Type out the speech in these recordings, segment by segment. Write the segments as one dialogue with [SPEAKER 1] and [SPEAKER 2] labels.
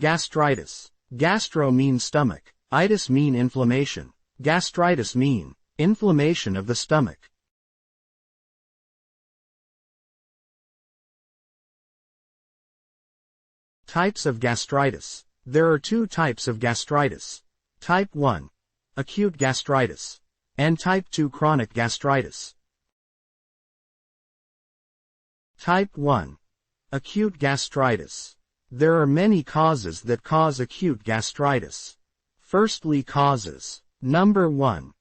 [SPEAKER 1] Gastritis. Gastro mean stomach. Itis mean inflammation. Gastritis mean inflammation of the stomach. Types of gastritis. There are two types of gastritis. Type 1. Acute gastritis. And Type 2 chronic gastritis. Type 1. Acute gastritis. There are many causes that cause acute gastritis. Firstly, causes. Number 1.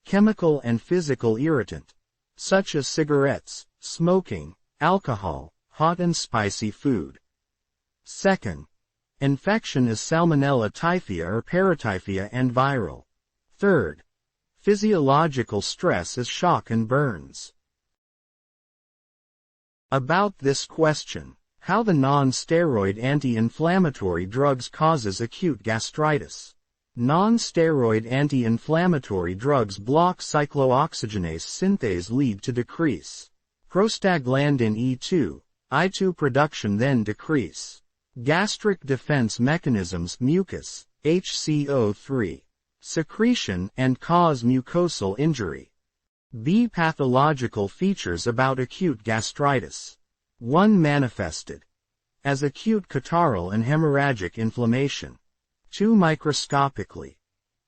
[SPEAKER 1] Chemical and physical irritant, such as cigarettes, smoking, alcohol, hot and spicy food. Second, infection is Salmonella typhi or paratyphia and viral. Third, physiological stress is shock and burns. About this question, how the non-steroid anti-inflammatory drugs causes acute gastritis. Non-steroid anti-inflammatory drugs block cyclooxygenase synthase, lead to decrease prostaglandin E2, I2 production, then decrease gastric defense mechanisms, mucus, HCO3, secretion, and cause mucosal injury. B. Pathological features about acute gastritis. 1. Manifested as acute catarrhal and hemorrhagic inflammation. 2. Microscopically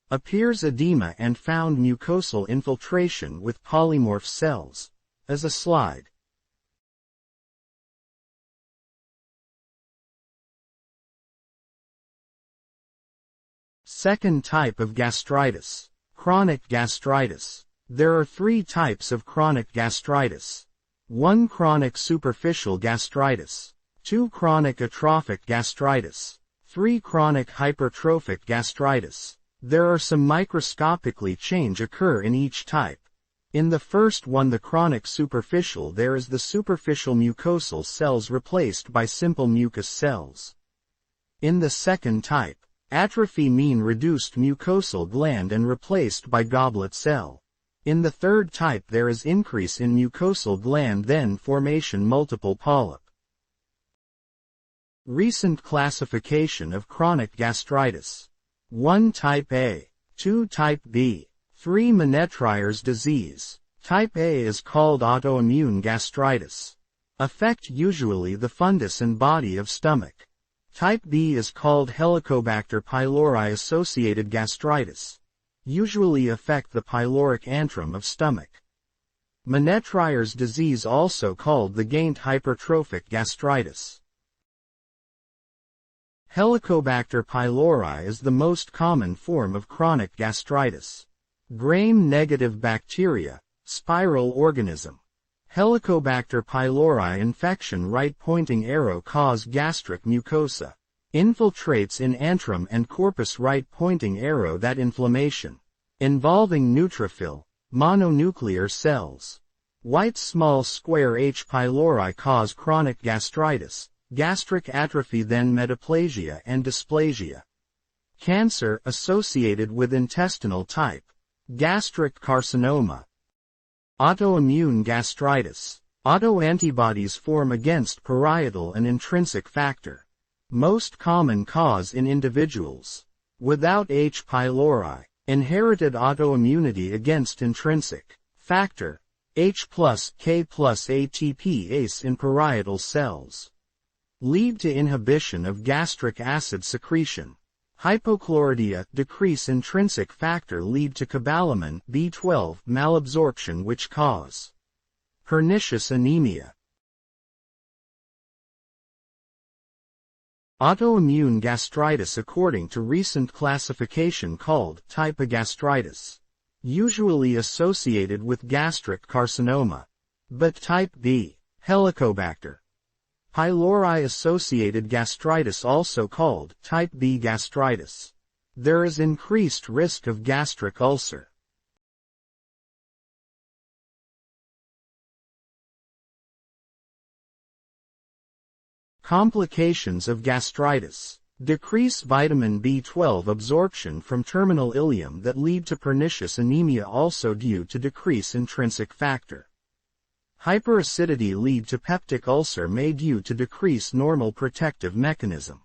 [SPEAKER 1] appears edema and found mucosal infiltration with polymorph cells, as a slide. Second type of gastritis. Chronic gastritis. There are three types of chronic gastritis. 1. Chronic superficial gastritis. 2. Chronic atrophic gastritis. 3. Chronic hypertrophic gastritis. There are some microscopically change occur in each type. In the first one, the chronic superficial, there is the superficial mucosal cells replaced by simple mucus cells. In the second type, atrophy mean reduced mucosal gland and replaced by goblet cell. In the third type, there is increase in mucosal gland, then formation multiple polyp. Recent classification of chronic gastritis. 1. Type A. 2. Type B. 3. Menetrier's disease. Type A is called autoimmune gastritis. Affect usually the fundus and body of stomach. Type B is called Helicobacter pylori associated gastritis. Usually affect the pyloric antrum of stomach. Menetrier's disease, also called the Gaint hypertrophic gastritis. Helicobacter pylori is the most common form of chronic gastritis. Gram-negative bacteria, spiral organism. Helicobacter pylori infection, right pointing arrow, cause gastric mucosa. Infiltrates in antrum and corpus, right pointing arrow, that inflammation. Involving neutrophil, mononuclear cells. White small square H. pylori cause chronic gastritis, gastric atrophy, then metaplasia and dysplasia. Cancer associated with intestinal type. Gastric carcinoma. Autoimmune gastritis. Autoantibodies form against parietal and intrinsic factor. Most common cause in individuals without H. pylori. Inherited autoimmunity against intrinsic factor. H plus K plus ATPase in parietal cells. Lead to inhibition of gastric acid secretion. Hypochlorhydria, decrease intrinsic factor, lead to cobalamin, B12, malabsorption, which cause pernicious anemia. Autoimmune gastritis, according to recent classification, called type A gastritis. Usually associated with gastric carcinoma. But type B, Helicobacter pylori associated gastritis, also called type B gastritis. There is increased risk of gastric ulcer. Complications of gastritis. Decrease vitamin B12 absorption from terminal ileum that lead to pernicious anemia, also due to decrease intrinsic factor. Hyperacidity lead to peptic ulcer, may due to decrease normal protective mechanism.